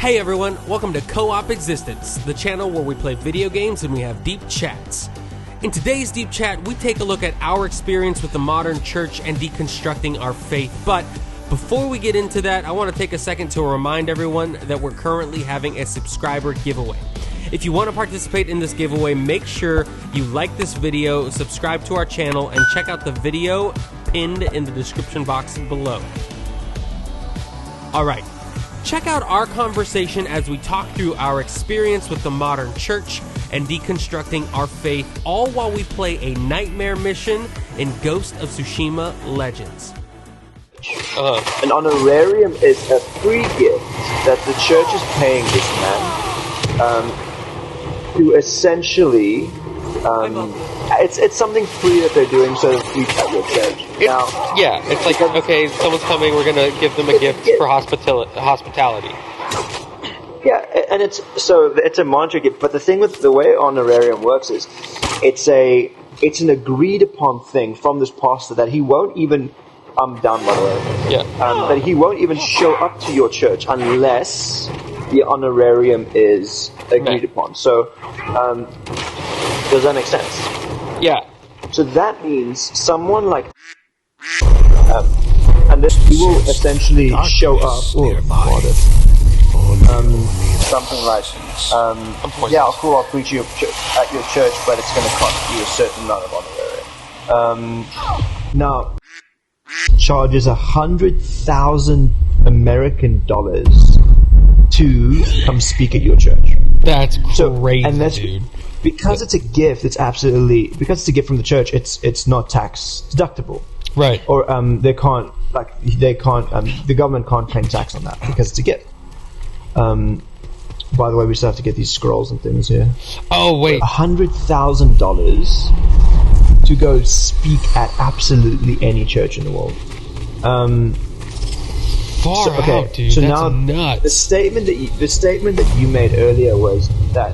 Hey everyone, welcome to Co-op Existence, the channel where we play video games and we have deep chats. In today's deep chat, we take a look at our experience with the modern church and deconstructing our faith. But before we get into that, I want to take a second to remind everyone that we're currently having a subscriber giveaway. If you want to participate in this giveaway, make sure you like this video, subscribe to our channel, and check out the video pinned in the description box below. Alright, check out our conversation as we talk through our experience with the modern church and deconstructing our faith, all while we play a nightmare mission in Ghost of Tsushima Legends. An honorarium is a free gift that the church is paying this man to essentially it's something free that they're doing so that we at your church. It's like, okay, someone's coming, we're gonna give them a gift for hospitality. Yeah, and it's a monetary gift, but the thing with the way honorarium works is it's an agreed upon thing from this pastor that he won't even I'm down by the way. Yeah. That he won't even show up to your church unless the honorarium is agreed upon. So does that make sense? Yeah. So that means someone like and this he will essentially show up something like cool, I'll preach you at your church, but it's going to cost you a certain amount of honorarium. Now charges $100,000 American dollars to come speak at your church. That's crazy, and that's, dude. Because it's a gift, it's because it's a gift from the church, it's not tax deductible. Right. Or the government can't claim tax on that because it's a gift. By the way, we still have to get these scrolls and things here. Oh wait, $100,000 to go speak at absolutely any church in the world. Far out, dude. So that's now nuts. The statement that you made earlier was that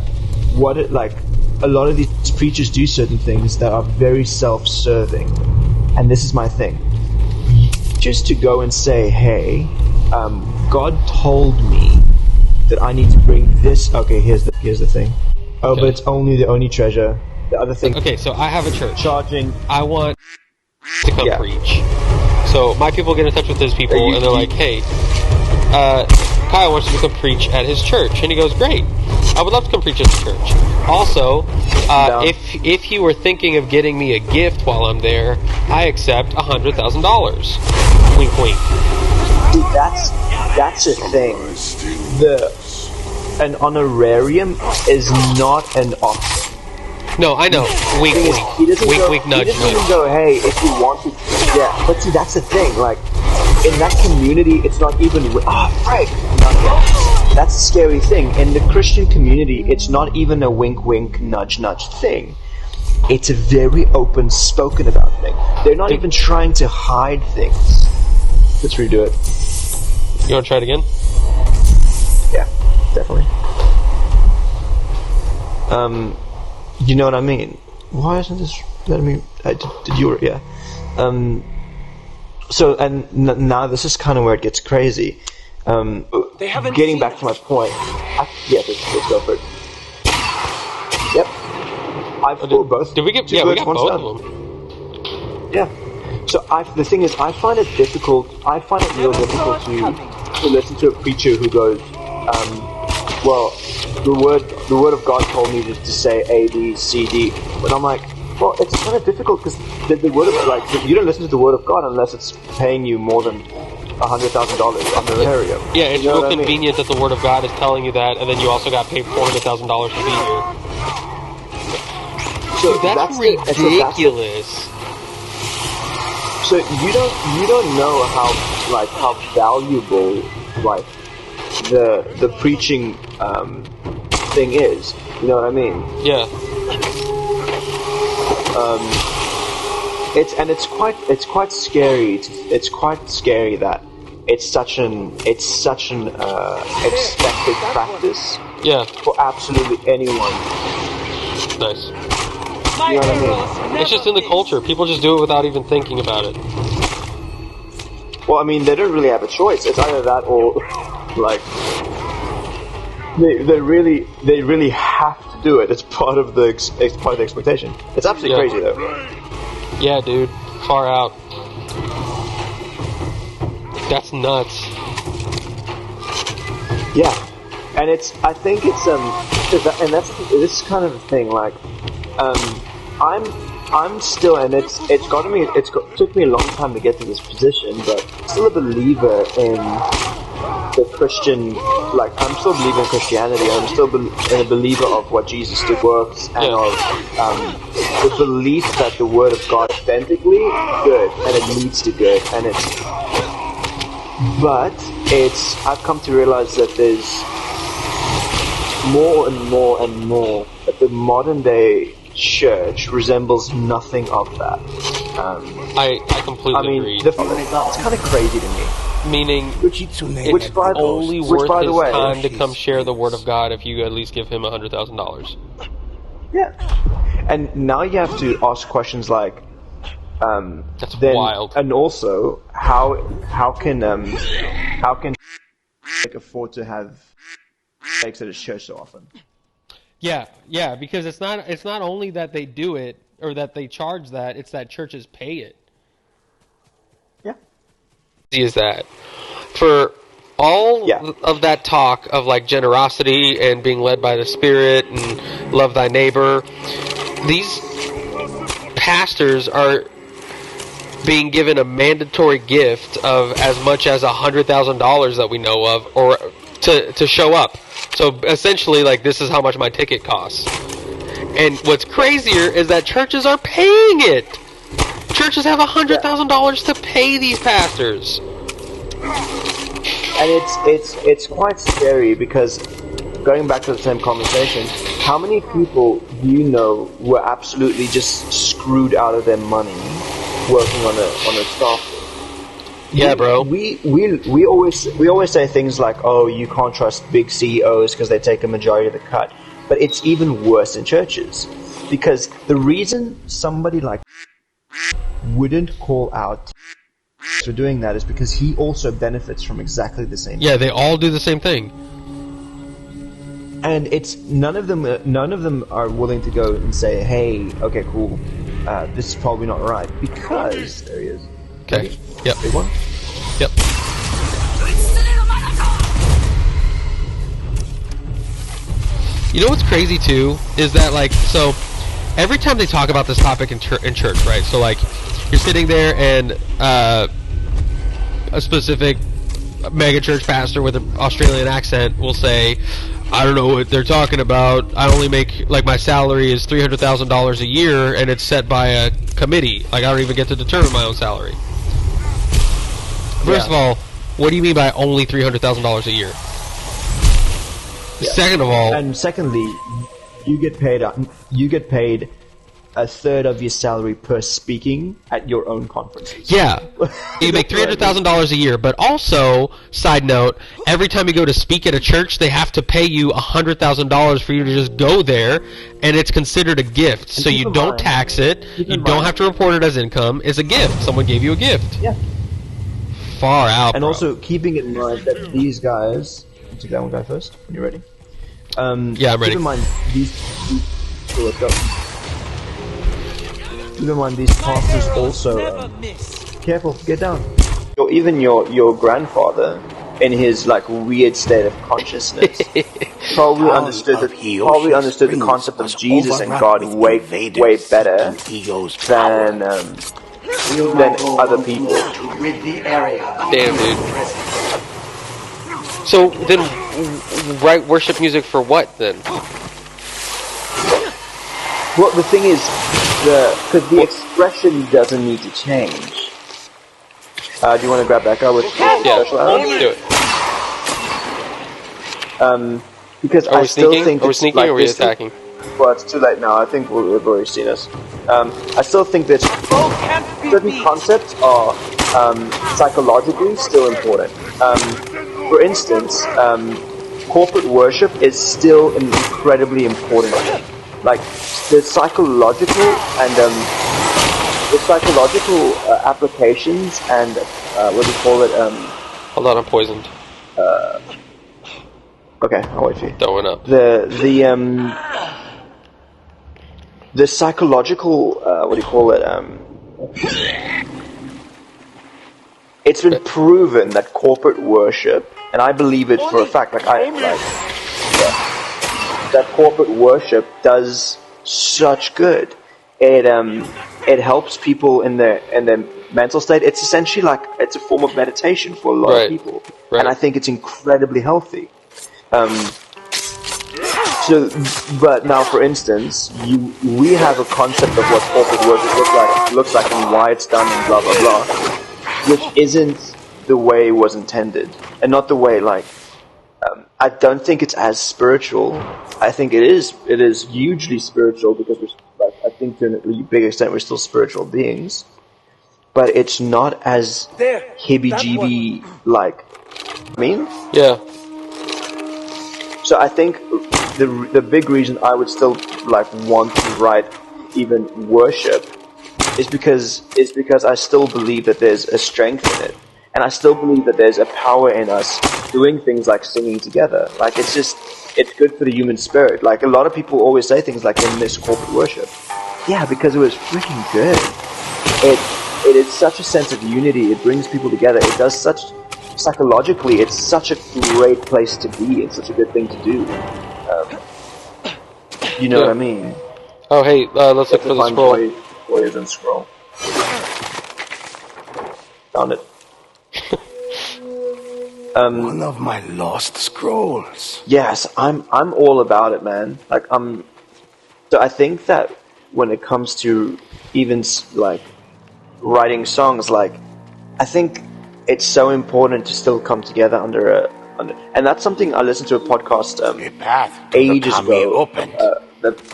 a lot of these preachers do certain things that are very self-serving, and this is my thing. Just to go and say, hey, God told me that I need to bring this. Okay, here's the thing. Oh, okay. But it's only the only treasure. The other thing. Okay, so I have a church. Charging. I want to come preach. So my people get in touch with those people, and they're like, hey, Kyle wants to come preach at his church. And he goes, great. I would love to come preach at the church. Also, if he were thinking of getting me a gift while I'm there, I accept $100,000. Wink, wink. See, that's a thing. An honorarium is not an offer. No, I know. Wink, wink. Wink, nudge, he doesn't even go, hey, if you want to. Yeah, but see, that's the thing. Like, in that community, it's not even. That's the scary thing. In the Christian community, it's not even a wink, wink, nudge, nudge thing. It's a very open, spoken about thing. They're not even trying to hide things. Let's redo it. You want to try it again? Yeah, definitely. You know what I mean? Why isn't this letting me? Did you? Yeah. So, and now this is kind of where it gets crazy. Getting back to my point. Let's go for it. Yep. I've pulled both. Did we get? Yeah, we got both of them. Yeah. So the thing is, I find it real difficult to listen to a preacher who goes, well, the word of God told me to say A, B, C, D. But I'm like, well, it's kind of difficult because the word of you don't listen to the word of God unless it's paying you more than $100,000 honorarium. Yeah, it's real convenient that the word of God is telling you that, and then you also got paid $400,000 to be here. So dude, that's ridiculous. So you don't know how valuable the preaching thing is. You know what I mean? Yeah. It's quite scary. It's quite scary that it's such an expected practice. Yeah. For absolutely anyone. Nice. You know what I mean? It's just in the culture. People just do it without even thinking about it. Well, I mean, they don't really have a choice. It's either that or, like, they really have to do it. It's part of the expectation. It's absolutely crazy though. Yeah, dude, far out. That's nuts. Yeah, and I think it's and this is kind of the thing. Like, I'm still, and took me a long time to get to this position, but I'm still a believer in the Christian. Like, I'm still believing in Christianity. I'm still a believer of what Jesus did works, and of the belief that the Word of God is authentically good, and it leads to good, and I've come to realize that there's more and more and more that the modern day church resembles nothing of that. I completely agree. It's kind of crazy to me. Meaning, it's only worth his time to come share the Word of God if you at least give him $100,000. Yeah. And now you have to ask questions like, that's wild. And also, how can afford to have mistakes at his church so often? Yeah, because it's not only that they do it or that they charge that, it's that churches pay it. Yeah. Is that for all of that talk of like generosity and being led by the Spirit and love thy neighbor, these pastors are being given a mandatory gift of as much as $100,000 that we know of, or to show up. So essentially, like, this is how much my ticket costs. And what's crazier is that churches are paying it. Churches have $100,000 to pay these pastors. And it's quite scary because, going back to the same conversation, how many people do you know were absolutely just screwed out of their money working on a staff? Yeah, bro. We always say things like, "Oh, you can't trust big CEOs because they take a majority of the cut." But it's even worse in churches, because the reason somebody like wouldn't call out for doing that is because he also benefits from exactly the same. Yeah, they all do the same thing. And it's none of them are willing to go and say, "Hey, okay, cool, this is probably not right," because there he is. Okay. Yep. Big one. Yep. You know what's crazy too is that, like, so every time they talk about this topic in church, right? So like, you're sitting there and a specific mega church pastor with an Australian accent will say, "I don't know what they're talking about. I only make, like, my salary is $300,000 a year, and it's set by a committee. Like, I don't even get to determine my own salary." First of all, what do you mean by only $300,000 a year? Yeah. Second of all, and secondly, you get paid a third of your salary per speaking at your own conferences. Yeah, you make $300,000 a year, but also, side note, every time you go to speak at a church, they have to pay you $100,000 for you to just go there, and it's considered a gift. So you don't tax it, you don't have to report it as income. It's a gift. Someone gave you a gift. Yeah. Far out, and bro. Also keeping in mind that these guys. Take that one guy first when you're ready. Yeah, I'm ready. Keep in mind these. Let's go. Keep in mind these pastors also. Careful, get down. Or even your grandfather, in his like weird state of consciousness, probably understood the concept of Jesus and God way better than other people. Damn, dude. So then, write worship music for what then? Well, the thing is, because the expression doesn't need to change. Do you want to grab that guy with special arrows? Do it. Because are we sneaking? Are we sneaking or are we attacking? Well, it's too late now. I think we've already seen us. I still think that certain concepts are psychologically still important. For instance, corporate worship is still an incredibly important thing. Like the psychological applications and what do you call it? Hold on, I'm poisoned. Okay, I'll wait for you. Throwing up. The psychological, what do you call it? It's been proven that corporate worship, and I believe it for a fact. That corporate worship does such good. It helps people in their mental state. It's essentially like it's a form of meditation for a lot of people, and I think it's incredibly healthy. But now, for instance, we have a concept of what corporate worship looks like and why it's done and blah blah blah, which isn't the way it was intended, and not the way I don't think it's as spiritual. I think it is hugely spiritual because I think to a big extent we're still spiritual beings, but it's not as hibby-jibby like. I mean, yeah. So I think the big reason I would still want to write even worship is because I still believe that there's a strength in it, and I still believe that there's a power in us doing things like singing together. It's good for the human spirit. Like a lot of people always say things like they miss corporate worship. Yeah, because it was freaking good. It is such a sense of unity. It brings people together. It does such. Psychologically, it's such a great place to be. It's such a good thing to do. You know what I mean? Oh, hey, let's look for the scroll. Warriors and scroll. Found it. One of my lost scrolls. Yes, I'm all about it, man. So I think that when it comes to even writing songs, I think it's so important to still come together under and that's something I listened to a podcast ages ago.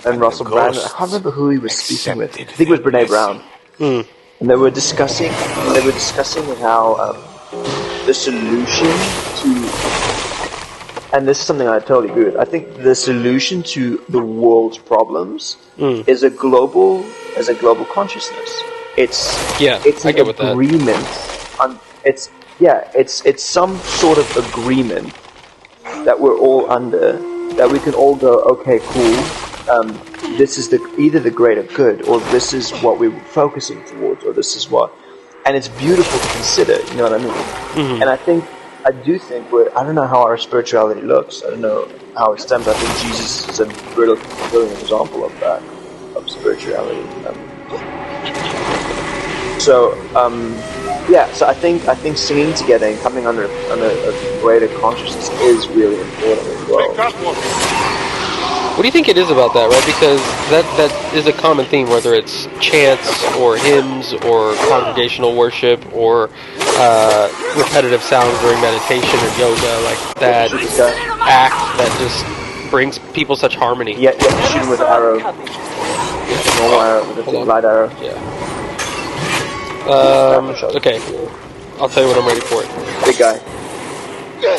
And Russell Brand, I can't remember who he was speaking with. I think it was Brene Brown. And they were discussing how the solution to, and this is something I totally agree with. I think the solution to the world's problems is a global consciousness. It's an agreement. It's some sort of agreement that we're all under, that we can all go, okay, cool, this is either the greater good, or this is what we're focusing towards, or this is what, and it's beautiful to consider, you know what I mean? Mm-hmm. And I do think I don't know how our spirituality looks, I don't know how it stems. I think Jesus is a brilliant example of that, of spirituality. So I think singing together and coming under a greater consciousness is really important as well. What do you think it is about that, right? Because that is a common theme, whether it's chants or hymns or congregational worship or repetitive sounds during meditation or yoga, like that act that just brings people such harmony. Yeah, shoot him with an arrow. Normal arrow, with a light arrow. Yeah. Okay. I'll tell you when I'm ready for it. Big guy.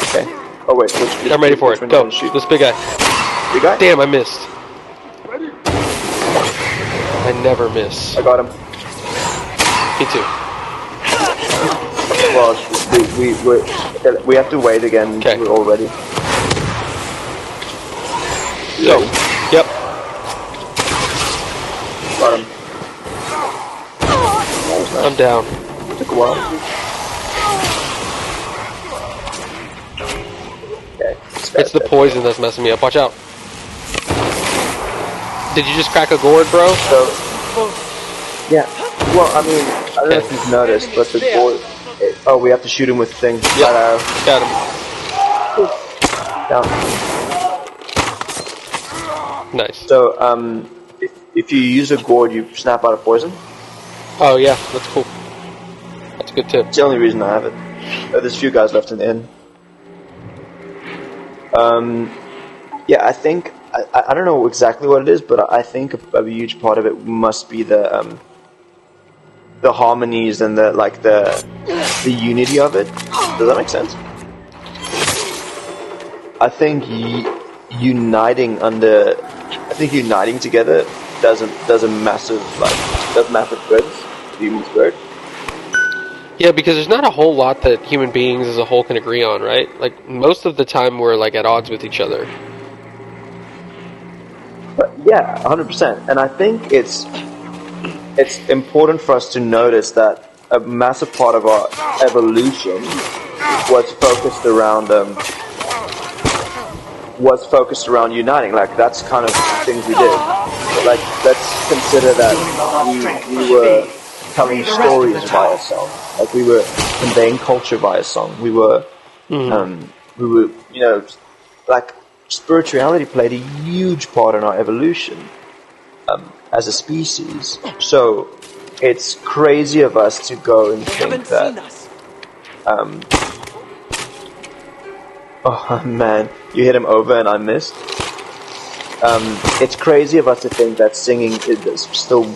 Okay. Oh wait, I'm ready for it. Go. This big guy. Big guy? Damn, I missed. I never miss. I got him. Me too. Well, we have to wait again. Okay. We're all ready. Go. Yep. Got him. I'm down. Took a while. Okay. It's the poison that's messing me up. Watch out. Did you just crack a gourd, bro? So, yeah. Well, I mean, I don't know if you've noticed, but the gourd... Oh, we have to shoot him with things. Yep. Got him. Down. Nice. So, if you use a gourd, you snap out a poison. Oh, yeah. That's cool. That's a good tip. It's the only reason I have it. There's a few guys left in the inn. Yeah, I think... I don't know exactly what it is, but I think a huge part of it must be the harmonies and the unity of it. Does that make sense? I think uniting together does massive good to the human spirit. Yeah, because there's not a whole lot that human beings as a whole can agree on, right? Like, most of the time we're, like, at odds with each other. But yeah, 100%. And I think it's important for us to notice that a massive part of our evolution was focused around uniting. Like, that's kind of the things we did. Like, let's consider that we were telling stories via song. Like, we were conveying culture via song. We were, like, spirituality played a huge part in our evolution as a species. So it's crazy of us to go and think that. Oh man, you hit him over and I missed. It's crazy of us to think that singing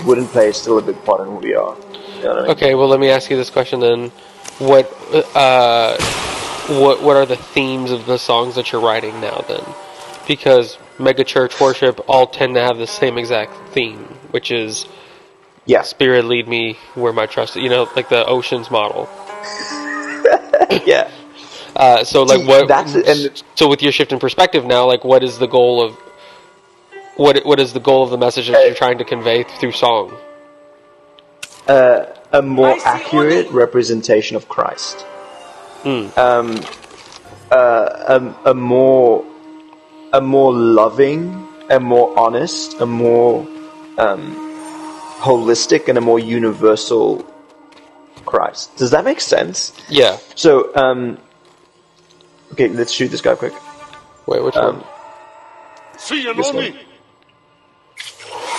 wouldn't play still a big part in who we are. You know what I mean? Okay, well, let me ask you this question then. What are the themes of the songs that you're writing now then? Because mega church worship all tend to have the same exact theme, which is Spirit lead me where my trust is. You know, like the Oceans model. Yeah. So like so with your shift in perspective now, like what is the goal of what is the goal of the message that you're trying to convey through song? A more accurate representation of Christ. A more loving, a more honest, a more holistic, and a more universal Christ. Does that make sense? Yeah. So, okay, let's shoot this guy quick. Wait, which one? See you, This one.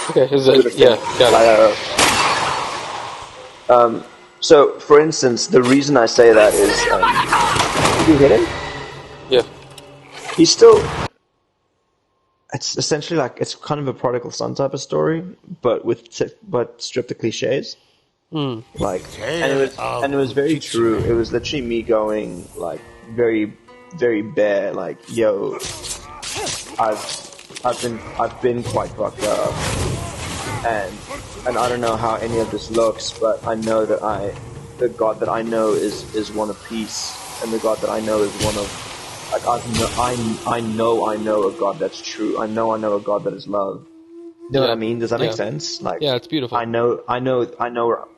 Okay, is it? Yeah, got it. So, for instance, the reason I say that is, did you hit him? Yeah. He's still. It's essentially like it's kind of a prodigal son type of story, but stripped of cliches. Like, and it was very true. It was literally me going like very, very bare. Like, yo, I've been quite fucked up, and I don't know how any of this looks, but I know that the God that I know is one of peace, and the God that I know is one of like I know a God that's true. I know a God that is love. You know what I mean? Does that make sense? Like, yeah, it's beautiful. I know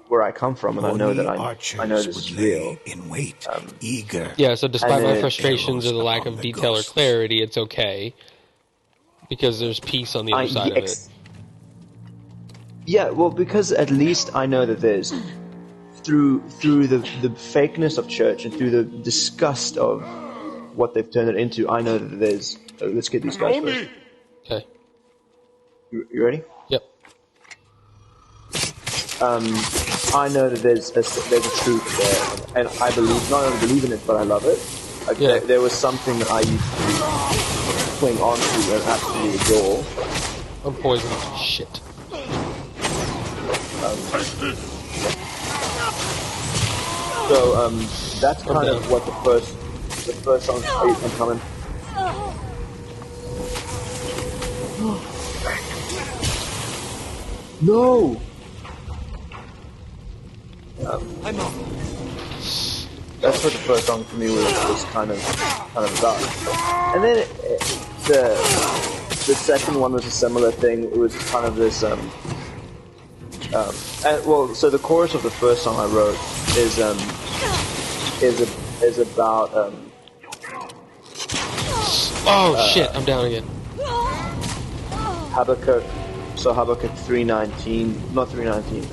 where I come from, and I know that I know this is real. In wait, eager. Yeah, so despite my frustrations or the lack of detail or clarity, it's okay because there's peace on the other side of it. Yeah, well, because at least I know that there's through the fakeness of church and through the disgust of what they've turned it into. I know that there's. Let's get these guys first. Okay. You ready? Yep. I know that there's a truth there, and I not only believe in it, but I love it. Like, there was something that I used to cling on to and absolutely adore. I'm poisoned. Shit. So that's kind of what the first song. I'm coming. No. I'm off. That's what the first song for me was kind of about. And then the second one was a similar thing. It was kind of this so the chorus of the first song I wrote is about shit, I'm down again. Habakkuk 3:19, not 3:19.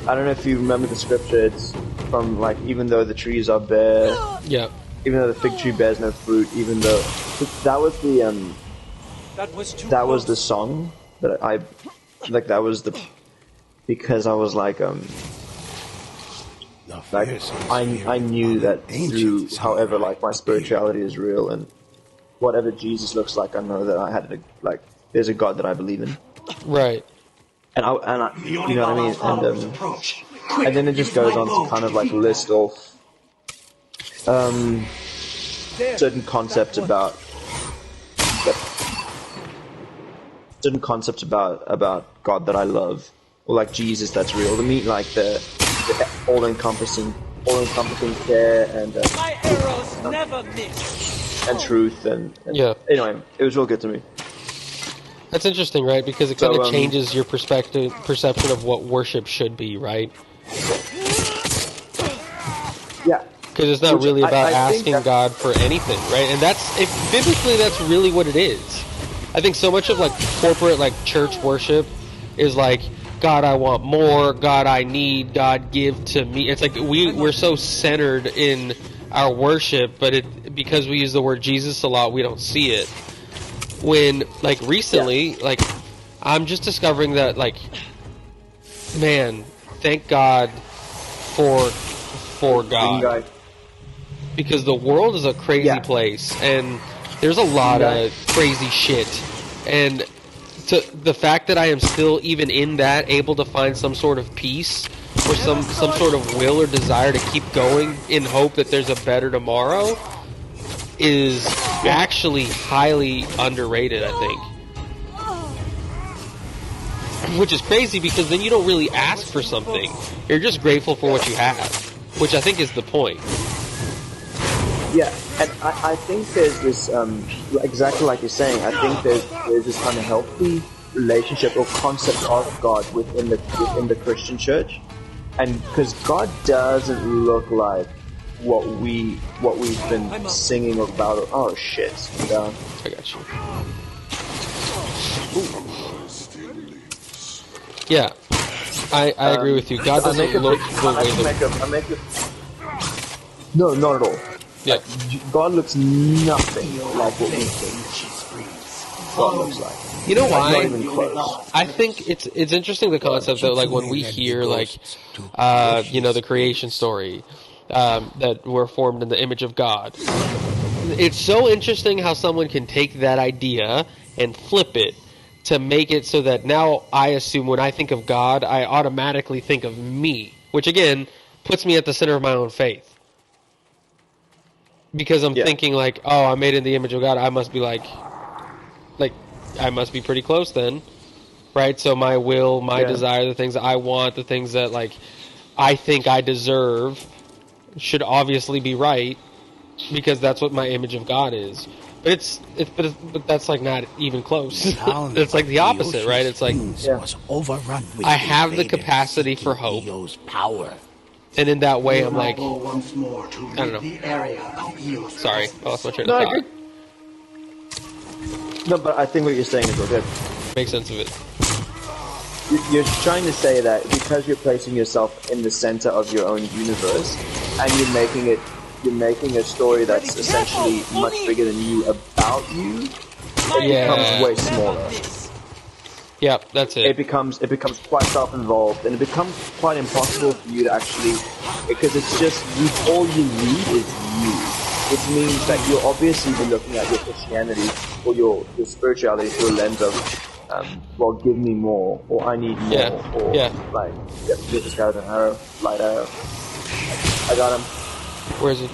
I don't know if you remember the scripture. It's from like, even though the trees are bare, yeah. Even though the fig tree bears no fruit, even though that was the song that I like. That was because I was like I knew that through however like my spirituality is real and whatever Jesus looks like, I know that I had to like there's a God that I believe in. Right. And I you know what I mean? And then it just goes on to kind of like list off certain concepts about God that I love, or like Jesus that's real. To me, like the all-encompassing care and My arrows never miss. and truth and Yeah. Anyway, it was real good to me. That's interesting, right? Because it kind of changes your perception of what worship should be, right? Yeah. Because it's not really about asking God for anything, right? And biblically, that's really what it is. I think so much of like corporate, like church worship is like, God, I want more. God, I need. God, give to me. It's like we're so centered in our worship, but because we use the word Jesus a lot, we don't see it. When, like, recently, like, I'm just discovering that, like, man, thank God for God. Because the world is a crazy place, and there's a lot of crazy shit. And the fact that I am still, even in that, able to find some sort of peace, or some sort of will or desire to keep going in hope that there's a better tomorrow, is actually highly underrated, I think. Which is crazy, because then you don't really ask for something. You're just grateful for what you have, which I think is the point. Yeah, and I think there's this, exactly like you're saying, I think there's this kind of healthy relationship or concept of God within the Christian church. And because God doesn't look like what we've been singing about. Oh shit! I got you. Yeah, I agree with you. God doesn't look the way that. No, not at all. Yeah. God looks nothing like what we think God looks like. You know why? Not even close. I think it's interesting, the concept that, like, when we hear, like, the creation story, that we're formed in the image of God. It's so interesting how someone can take that idea and flip it to make it so that now I assume when I think of God, I automatically think of me, which again puts me at the center of my own faith. Because I'm thinking like, oh, I'm made in the image of God, I must be like I must be pretty close then, right? So my will, my desire, the things that I want, the things that like I think I deserve should obviously be right, because that's what my image of God is. But but that's like not even close. It's like the opposite, right? It's like was overrun with I have the capacity for hope, power. And in that way, I'm like, I don't know. Sorry, I lost my train of thought. No, but I think what you're saying is real good. Make sense of it. You're trying to say that because you're placing yourself in the center of your own universe, and you're making a story that's essentially much bigger than you about you, it becomes way smaller. Yeah, that's it. It becomes quite self-involved, and it becomes quite impossible for you to actually, because it's just all you need is you, which means that you'll obviously be looking at your Christianity or your spirituality through a lens of, well, give me more, or I need more, or like, get this guy with an arrow, light arrow. I got him. Where is he?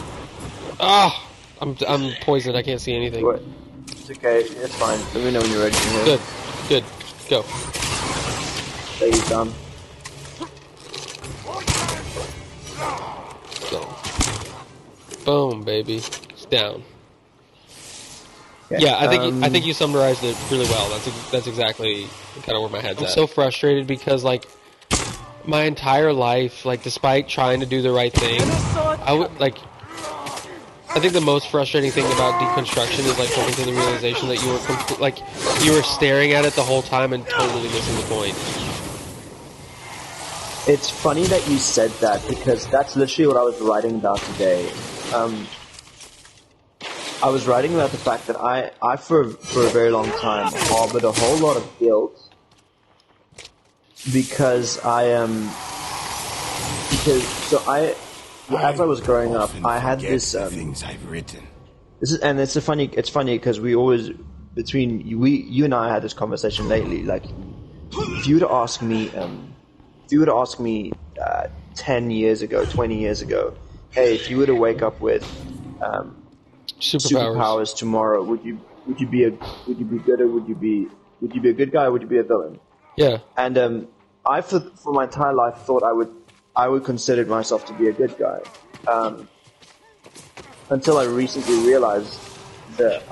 Ah, I'm poisoned. I can't see anything. What? It's okay. It's fine. Let me know when you're ready. Good. Go. There he's done. Go. Boom, baby. It's down. Yeah, I think you summarized it really well. That's exactly kind of where my head's at. I'm so frustrated because, like, my entire life, like, despite trying to do the right thing, I think the most frustrating thing about deconstruction is, like, coming to the realization that you were staring at it the whole time and totally missing the point. It's funny that you said that, because that's literally what I was writing about today. I was writing about the fact that I for a very long time harbored a whole lot of guilt because as I was growing up, I had this things I've written. It's funny because we always, between you and I had this conversation lately. Like, if you were to ask me 10 years ago, 20 years ago, hey, if you were to wake up with superpowers tomorrow, would you be good, or would you be a good guy, or would you be a villain? Yeah. And I for my entire life thought I would consider myself to be a good guy, until I recently realized that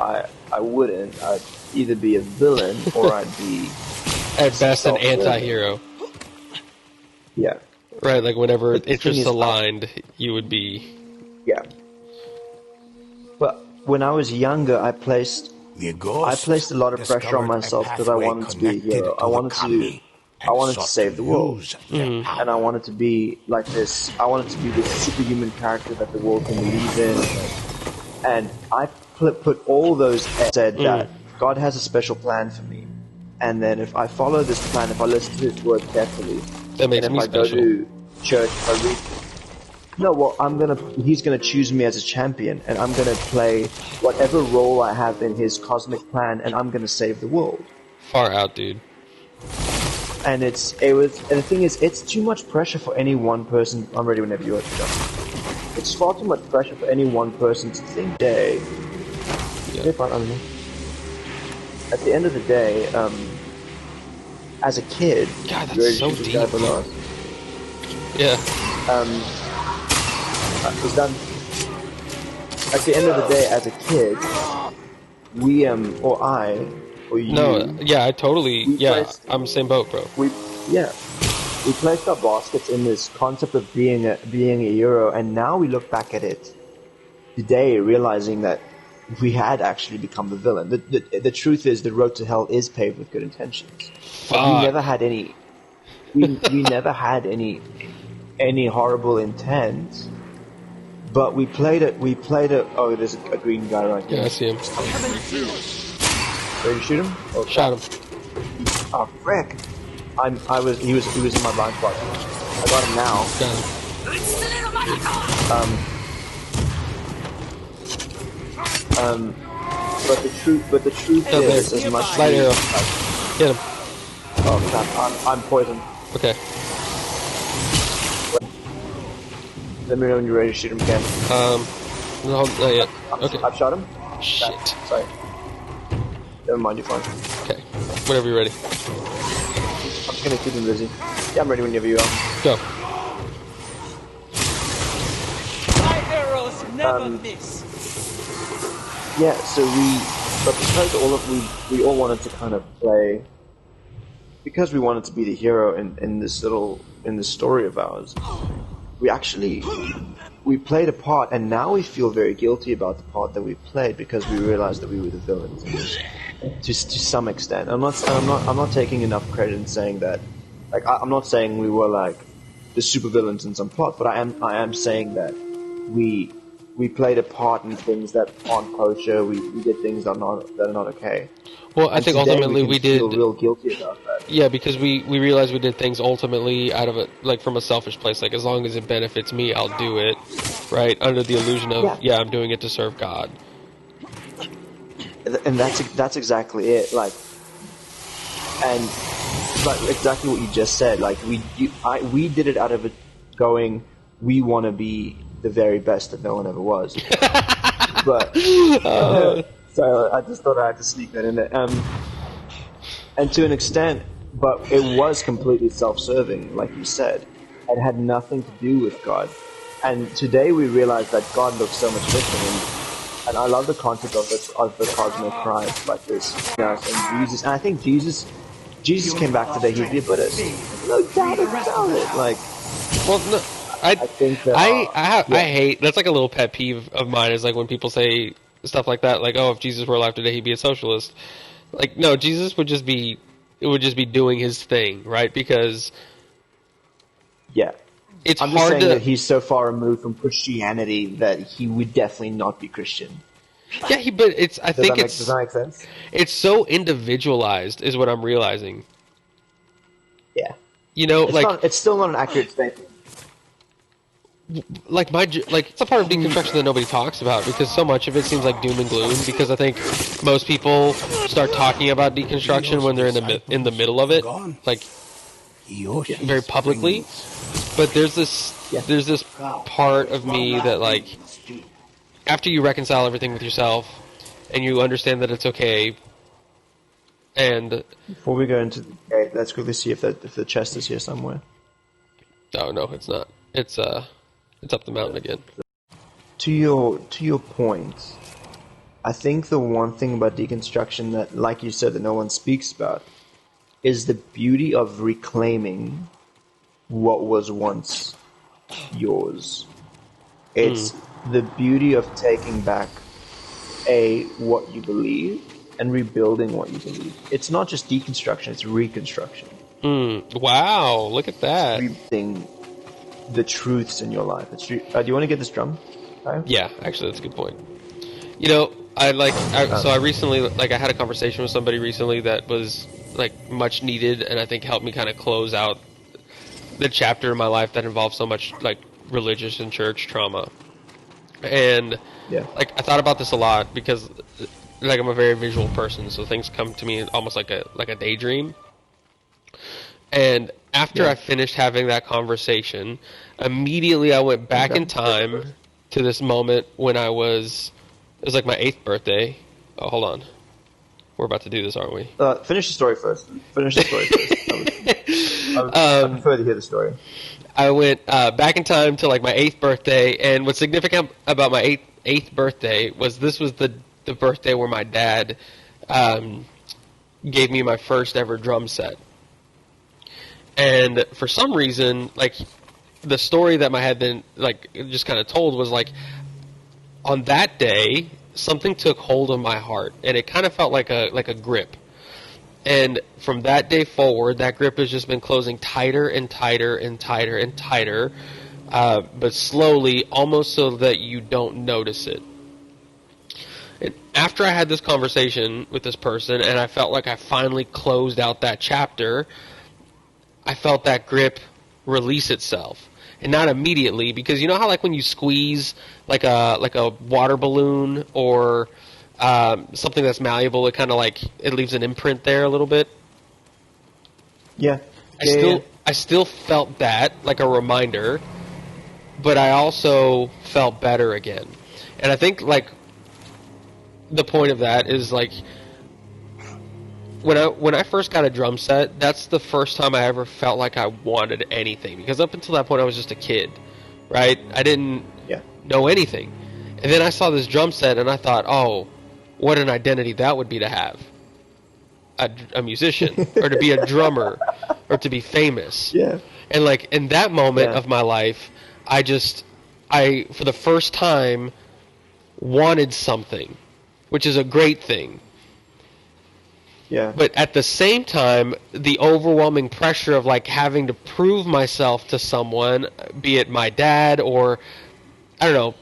I wouldn't. I'd either be a villain or I'd be At best, an anti-hero. Yeah. Right, like whenever But the thing interests is, aligned, you would be... Yeah. But when I was younger, I placed a lot of pressure on myself because I wanted to be a hero. I wanted to save the world. And I wanted to be like this. I wanted to be this superhuman character that the world can believe in. And I put all those said that God has a special plan for me. And then if I follow this plan, if I listen to His word carefully, that makes and if me I special. go to church, if I read. No, well, He's gonna choose me as a champion, and I'm gonna play whatever role I have in His cosmic plan, and I'm gonna save the world. Far out, dude. And and the thing is, it's too much pressure for any one person. I'm ready whenever you are, John. It's far too much pressure for any one person to think, "Day." Yeah. At the end of the day, as a kid, God, that's so deep. Yeah. Was done. At the end of the day, as a kid, we or I or you. No, yeah, I totally. Yeah, I'm the same boat, bro. We placed our baskets in this concept of being a hero, and now we look back at it today, realizing that we had actually become the villain. The truth is, the road to hell is paved with good intentions. Fuck. We never had any. We never had any horrible intent. But we played it. Oh, there's a green guy right here. Yeah, I see him. Ready to shoot him? Oh, Shot him. Oh, frick! He was in my blind spot. I got him now. Got him. But the truth is, as much Light arrow. Get him. Oh crap! I'm poisoned. Okay. Let me know when you're ready to shoot him again. No, not yet. Okay. I've shot him. Shit. Sorry. Never mind, you're fine. Okay. Whenever you're ready. I'm just gonna keep him busy. Yeah, I'm ready whenever you are. Go. My arrows never miss. Yeah, so because we all wanted to kind of play, because we wanted to be the hero in this story of ours, we played a part, and now we feel very guilty about the part that we played because we realized that we were the villains to some extent. I'm not taking enough credit in saying that. Like, I'm not saying we were like the super villains in some plot, but I am saying that we played a part in things that aren't kosher. We did things that are not okay. Well, I think ultimately we did feel real guilty about that. Yeah, because we realized we did things ultimately out of it, like from a selfish place. Like, as long as it benefits me, I'll do it, right? Under the illusion of, I'm doing it to serve God. And that's exactly it. Like exactly what you just said. Like we did it out of it going, we want to be the very best that no one ever was. But so I just thought I had to sneak that in there. And to an extent, but it was completely self-serving, like you said. It had nothing to do with God. And today we realize that God looks so much different. And I love the concept of the cosmic Christ, like this, and Jesus. And I think Jesus came back today. He'd be a Buddhist. No doubt about it. Like, well, no, I think that I hate, that's like a little pet peeve of mine, is like when people say stuff like that, like, oh, if Jesus were alive today, he'd be a socialist. Like, no, Jesus would just be doing his thing, right? Because it's I'm hard just saying to. that he's so far removed from Christianity that he would definitely not be Christian. Yeah, but it's. I think does that make sense? It's so individualized, is what I'm realizing. Yeah, you know, it's still not an accurate statement. Like it's a part of deconstruction that nobody talks about, because so much of it seems like doom and gloom. Because I think most people start talking about deconstruction when they're in the middle of it, like very publicly. But there's this part of me that, like, after you reconcile everything with yourself and you understand that it's okay, And Before we go into the gate, let's quickly see if the chest is here somewhere. oh no, it's not. It's up the mountain again. To your point, I think the one thing about deconstruction that, like you said, that no one speaks about is the beauty of reclaiming what was once yours. It's the beauty of taking back what you believe and rebuilding what you believe. It's not just deconstruction, it's reconstruction. Wow, look at that. Rebuilding the truths in your life. Do you want to get this drum? Okay. Yeah, actually, that's a good point. You know, I recently, like, I had a conversation with somebody recently that was, like, much needed, and I think helped me kind of close out the chapter in my life that involved so much, like, religious and church trauma. And, like, I thought about this a lot because, like, I'm a very visual person, so things come to me almost like a daydream. And after I finished having that conversation, immediately I went back in time to this moment when it was like my 8th birthday. Oh, hold on. We're about to do this, aren't we? Finish the story first. I prefer to hear the story. I went back in time to like my 8th birthday, and what's significant about my 8th birthday was this was the birthday where my dad gave me my first ever drum set. And for some reason, like, the story that my had been, like, just kind of told was, like, on that day, something took hold of my heart, and it kind of felt like a grip. And from that day forward, that grip has just been closing tighter and tighter and tighter and tighter, but slowly, almost so that you don't notice it. And after I had this conversation with this person, and I felt like I finally closed out that chapter, I felt that grip release itself, and not immediately, because you know how, like, when you squeeze like a water balloon or something that's malleable, it kind of like it leaves an imprint there a little bit. Yeah. I still felt that like a reminder, but I also felt better again, and I think like the point of that is like. When I first got a drum set, that's the first time I ever felt like I wanted anything. Because up until that point, I was just a kid, right? I didn't know anything. And then I saw this drum set, and I thought, oh, what an identity that would be to have. A musician, or to be a drummer, or to be famous. Yeah. And like, in that moment of my life, I for the first time, wanted something, which is a great thing. Yeah. But at the same time, the overwhelming pressure of like having to prove myself to someone, be it my dad or, I don't know,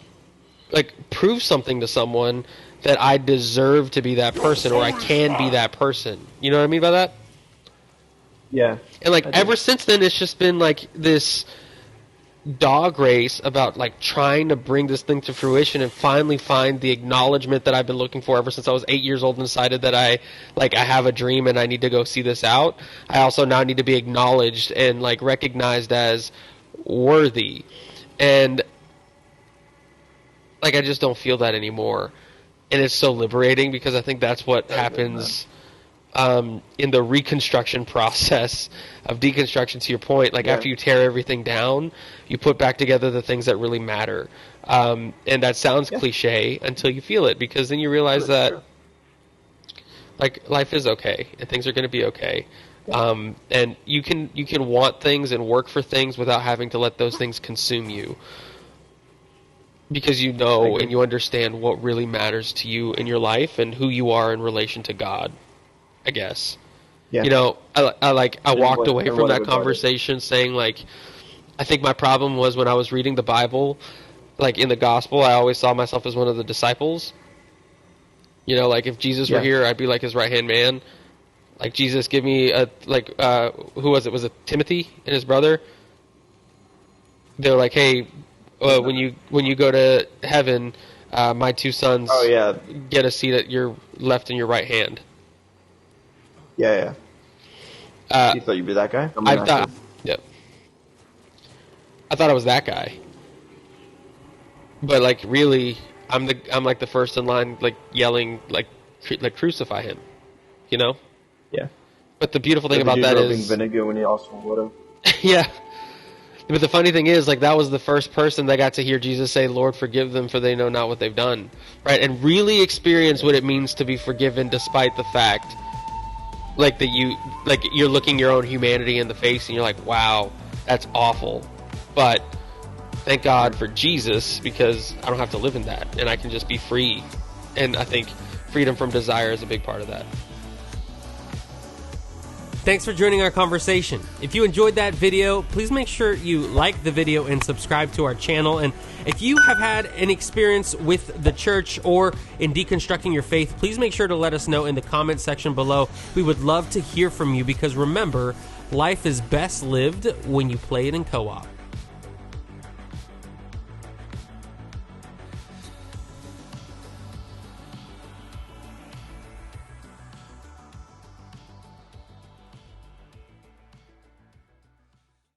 like prove something to someone that I deserve to be that person or I can be that person. You know what I mean by that? Yeah. And like ever since then, it's just been like this dog race about like trying to bring this thing to fruition and finally find the acknowledgement that I've been looking for ever since I was 8 years old and decided that I have a dream and I need to go see this out. I also now need to be acknowledged and like recognized as worthy. And like I just don't feel that anymore. And it's so liberating because I think that's what happens in the reconstruction process of deconstruction, to your point. Like after you tear everything down, you put back together the things that really matter. And that sounds cliche until you feel it, because then you realize that like life is okay and things are going to be okay. And you can want things and work for things without having to let those things consume you. Because you know and you understand what really matters to you in your life and who you are in relation to God, I guess. Yeah. You know, I walked away from that conversation saying, like, I think my problem was when I was reading the Bible, like in the gospel, I always saw myself as one of the disciples. You know, like if Jesus were here, I'd be like his right-hand man. Like, Jesus, give me who was it? Was it Timothy and his brother? They're like, hey, when you go to heaven, my two sons get a seat at your left and your right hand. Yeah. You thought you'd be that guy? I thought I was that guy. But like really, I'm like the first in line, like yelling, like crucify him, you know? Yeah. But the beautiful thing The about dude that rubbing is, vinegar when he asked for water. yeah. But the funny thing is, like, that was the first person that got to hear Jesus say, "Lord, forgive them, for they know not what they've done," right? And really experience what it means to be forgiven, despite the fact, like, that you're looking your own humanity in the face, and you're like, "Wow, that's awful." But thank God for Jesus, because I don't have to live in that, and I can just be free. And I think freedom from desire is a big part of that. Thanks for joining our conversation. If you enjoyed that video, please make sure you like the video and subscribe to our channel. And if you have had an experience with the church or in deconstructing your faith, please make sure to let us know in the comment section below. We would love to hear from you, because remember, life is best lived when you play it in co-op.